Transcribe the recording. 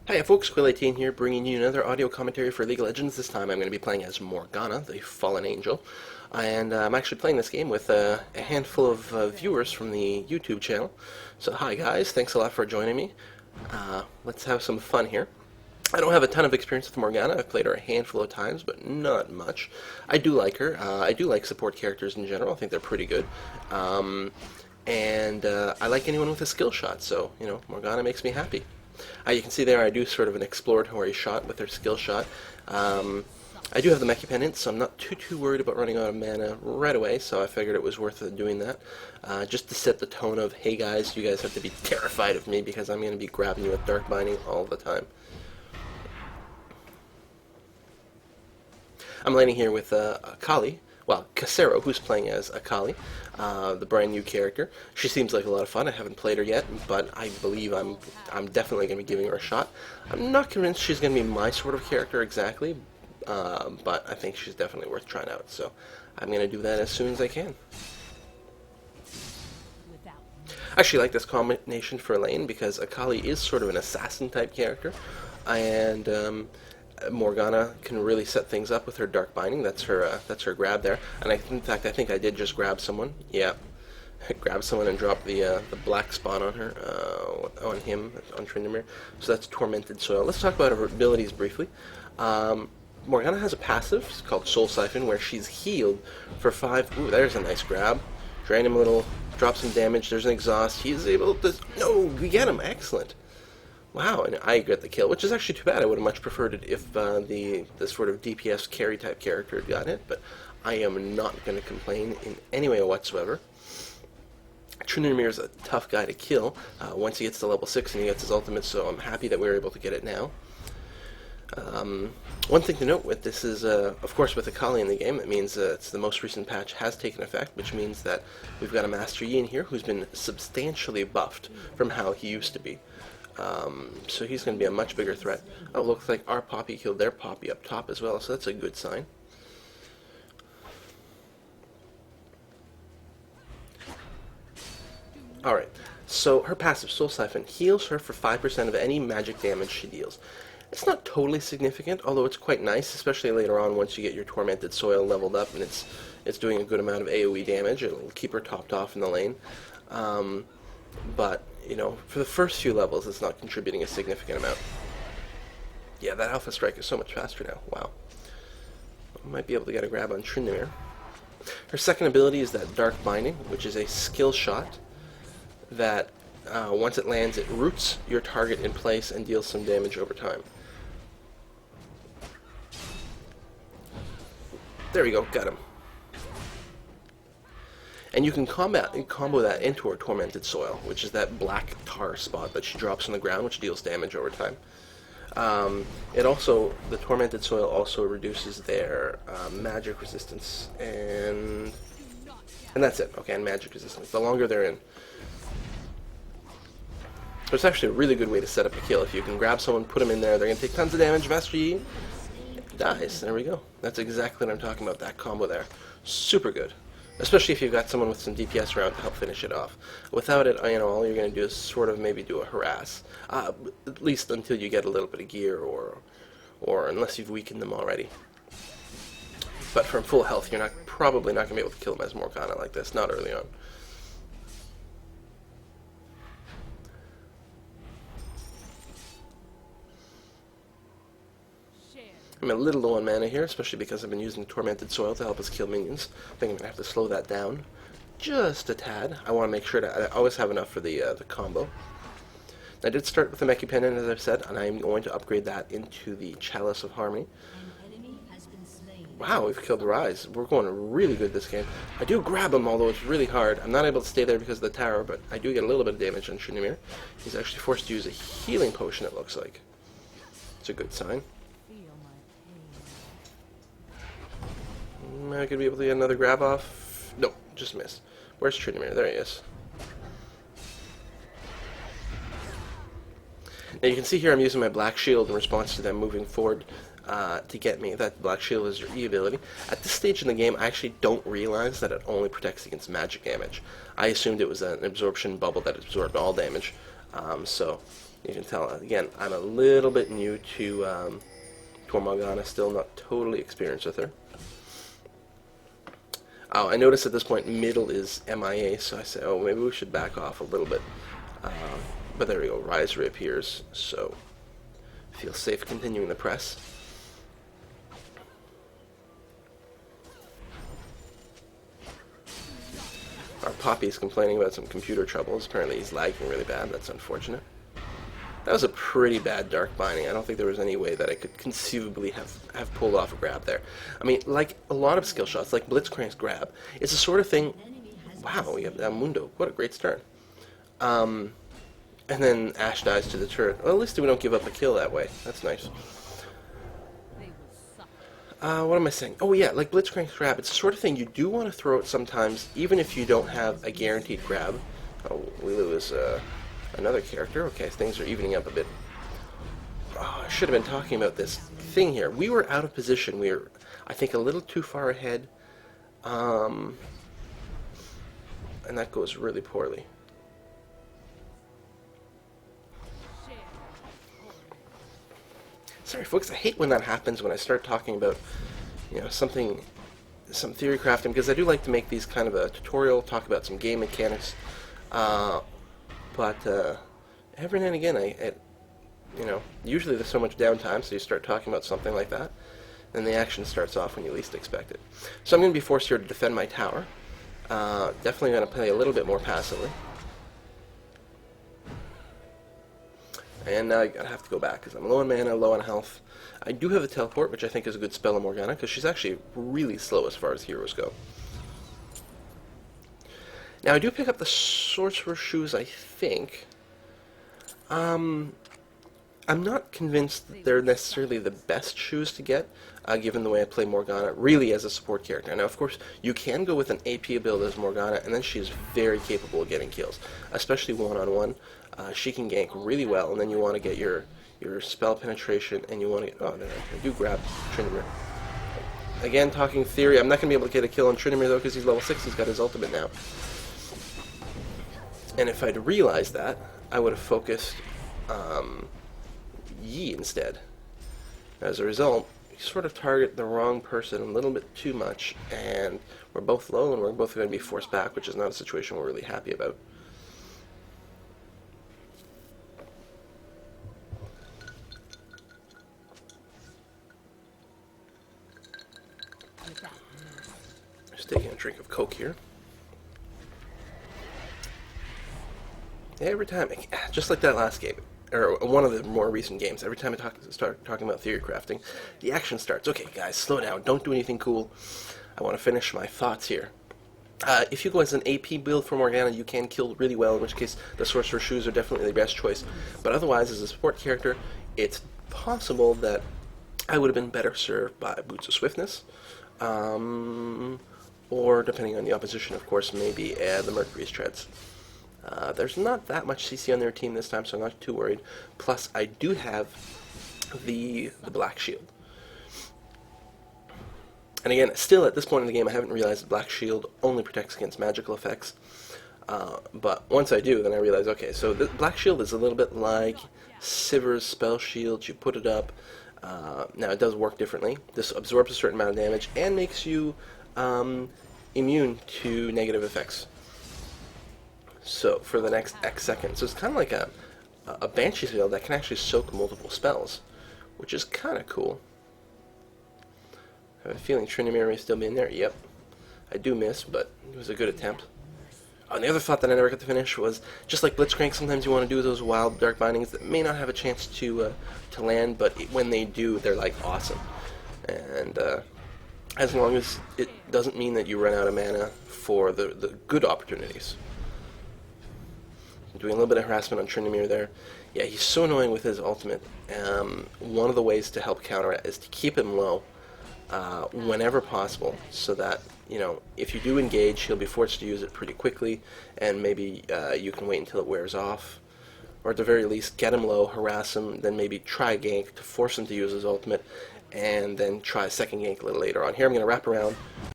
Hi folks, Quill18 here, bringing you another audio commentary for League of Legends. This time I'm going to be playing as Morgana, the Fallen Angel. And I'm actually playing this game with a handful of viewers from the YouTube channel. So hi guys, thanks a lot for joining me. Let's have some fun here. I don't have a ton of experience with Morgana. I've played her a handful of times, but not much. I do like her. I do like support characters in general. I think they're pretty good. I like anyone with a skill shot, so, you know, Morgana makes me happy. You can see there I do sort of an exploratory shot with her skill shot. I do have the mech pendant, so I'm not too worried about running out of mana right away, so I figured it was worth doing that. Just to set the tone of, hey guys, you guys have to be terrified of me because I'm going to be grabbing you with Dark Binding all the time. I'm landing here with Akali. Well, Casero, who's playing as Akali, the brand new character. She seems like a lot of fun. I haven't played her yet, but I believe I'm definitely going to be giving her a shot. I'm not convinced she's going to be my sort of character exactly, but I think she's definitely worth trying out. So I'm going to do that as soon as I can. I actually like this combination for a lane because Akali is sort of an assassin type character, and Morgana can really set things up with her Dark Binding. That's her grab there. And in fact, I think I did just grab someone. Yeah, grab someone and drop the black spot on her, on him, on Tryndamere. So that's Tormented Soil. Let's talk about her abilities briefly. Morgana has a passive called Soul Siphon where she's healed for 5. Ooh, there's a nice grab. Drain him a little, drop some damage. There's an exhaust. He's able to. No, we get him. Excellent. Wow, and I get the kill, which is actually too bad. I would have much preferred it if the sort of DPS carry type character had gotten it, but I am not going to complain in any way whatsoever. Tryndamere is a tough guy to kill once he gets to level 6 and he gets his ultimate, so I'm happy that we were able to get it now. One thing to note with this is, of course, with Akali in the game, it means it's the most recent patch has taken effect, which means that we've got a Master Yi in here who's been substantially buffed from how he used to be. So he's going to be a much bigger threat. Oh, looks like our Poppy killed their Poppy up top as well, so that's a good sign. Alright, so her passive Soul Siphon heals her for 5% of any magic damage she deals. It's not totally significant, although it's quite nice, especially later on once you get your Tormented Soil leveled up and it's doing a good amount of AoE damage. It'll keep her topped off in the lane. But, you know, for the first few levels, it's not contributing a significant amount. Yeah, that Alpha Strike is so much faster now. Wow. I might be able to get a grab on Tryndamere. Her second ability is that Dark Binding, which is a skill shot that, once it lands, it roots your target in place and deals some damage over time. There we go, got him. And you can combo that into her Tormented Soil, which is that black tar spot that she drops on the ground, which deals damage over time. The Tormented Soil also reduces their magic resistance, and that's it. Okay, and magic resistance. The longer they're in. So it's actually a really good way to set up a kill. If you can grab someone, put them in there, they're going to take tons of damage. Master Yi dies. There we go. That's exactly what I'm talking about, that combo there. Super good. Especially if you've got someone with some DPS around to help finish it off. Without it, you know, all you're going to do is sort of maybe do a harass. At least until you get a little bit of gear, or unless you've weakened them already. But from full health, you're probably not going to be able to kill them as Morgana like this, not early on. I'm a little low on mana here, especially because I've been using Tormented Soil to help us kill minions. I think I'm going to have to slow that down just a tad. I want to make sure that I always have enough for the combo. I did start with the Meki Pendant, as I've said, and I'm going to upgrade that into the Chalice of Harmony. Wow, we've killed Rise. We're going really good this game. I do grab him, although it's really hard. I'm not able to stay there because of the tower, but I do get a little bit of damage on Tryndamere. He's actually forced to use a healing potion, it looks like. It's a good sign. Am I going to be able to get another grab off? Nope, just missed. Where's Tryndamere? There he is. Now you can see here I'm using my Black Shield in response to them moving forward to get me. That Black Shield is your E ability. At this stage in the game, I actually don't realize that it only protects against magic damage. I assumed it was an absorption bubble that absorbed all damage. So You can tell, again, I'm a little bit new to Morgana, still not totally experienced with her. Oh, I noticed at this point middle is MIA, so I say, oh, maybe we should back off a little bit. But there we go, Rise reappears, so feel safe continuing the press. Our Poppy's complaining about some computer troubles. Apparently he's lagging really bad. That's unfortunate. That was a pretty bad dark binding. I don't think there was any way that I could conceivably have pulled off a grab there. I mean, like a lot of skill shots, like Blitzcrank's grab, it's the sort of thing... Wow, we have that Mundo. What a great start. And then Ash dies to the turret. Well, at least we don't give up a kill that way. That's nice. What am I saying? Oh yeah, like Blitzcrank's grab, it's the sort of thing you do want to throw it sometimes, even if you don't have a guaranteed grab. Oh, we lose another character. Okay, things are evening up a bit. Oh, I should have been talking about this thing here. We were out of position. We were, I think, a little too far ahead. And that goes really poorly. Sorry, folks, I hate when that happens, when I start talking about, you know, some theory crafting, because I do like to make these kind of a tutorial, talk about some game mechanics, but every now and again, you know, usually there's so much downtime, so you start talking about something like that, and the action starts off when you least expect it. So I'm going to be forced here to defend my tower. Definitely going to play a little bit more passively. And now I have to go back because I'm low on mana, low on health. I do have a teleport, which I think is a good spell on Morgana, because she's actually really slow as far as heroes go. Now I do pick up the Sorcerer's Shoes, I think. I'm not convinced that they're necessarily the best shoes to get, given the way I play Morgana, really as a support character. Now, of course, you can go with an AP build as Morgana, and then she's very capable of getting kills, especially one-on-one. She can gank really well, and then you want to get your spell penetration, and you want to... Oh, no, I do grab Tryndamere. Again, talking theory, I'm not going to be able to get a kill on Tryndamere, though, because he's level 6, he's got his ultimate now. And if I'd realized that, I would have focused Yi instead. As a result, you sort of target the wrong person a little bit too much, and we're both low, and we're both going to be forced back, which is not a situation we're really happy about. Just taking a drink of Coke here. Every time, just like that last game, or one of the more recent games, every time I start talking about theory crafting, the action starts. Okay, guys, slow down. Don't do anything cool. I want to finish my thoughts here. If you go as an AP build for Morgana, you can kill really well, in which case the Sorcerer's Shoes are definitely the best choice. But otherwise, as a support character, it's possible that I would have been better served by Boots of Swiftness, or, depending on the opposition, of course, maybe the Mercury's Treads. There's not that much CC on their team this time, so I'm not too worried. Plus, I do have the Black Shield. And again, still at this point in the game, I haven't realized that Black Shield only protects against magical effects. But once I do, then I realize, okay, so the Black Shield is a little bit like Sivir's Spell Shield. You put it up. Now, it does work differently. This absorbs a certain amount of damage and makes you immune to negative effects. So, for the next X seconds. So it's kind of like a Banshee Shield that can actually soak multiple spells, which is kind of cool. I have a feeling Tryndamere may still be in there. Yep. I do miss, but it was a good attempt. Oh, and the other thought that I never got to finish was, just like Blitzcrank, sometimes you want to do those wild Dark Bindings that may not have a chance to land, but when they do, they're like awesome. And as long as it doesn't mean that you run out of mana for the good opportunities. Doing a little bit of harassment on Tryndamere there. Yeah, he's so annoying with his ultimate. One of the ways to help counter it is to keep him low whenever possible, so that, you know, if you do engage, he'll be forced to use it pretty quickly, and maybe you can wait until it wears off. Or at the very least, get him low, harass him, then maybe try gank to force him to use his ultimate, and then try a second gank a little later on. Here I'm going to wrap around,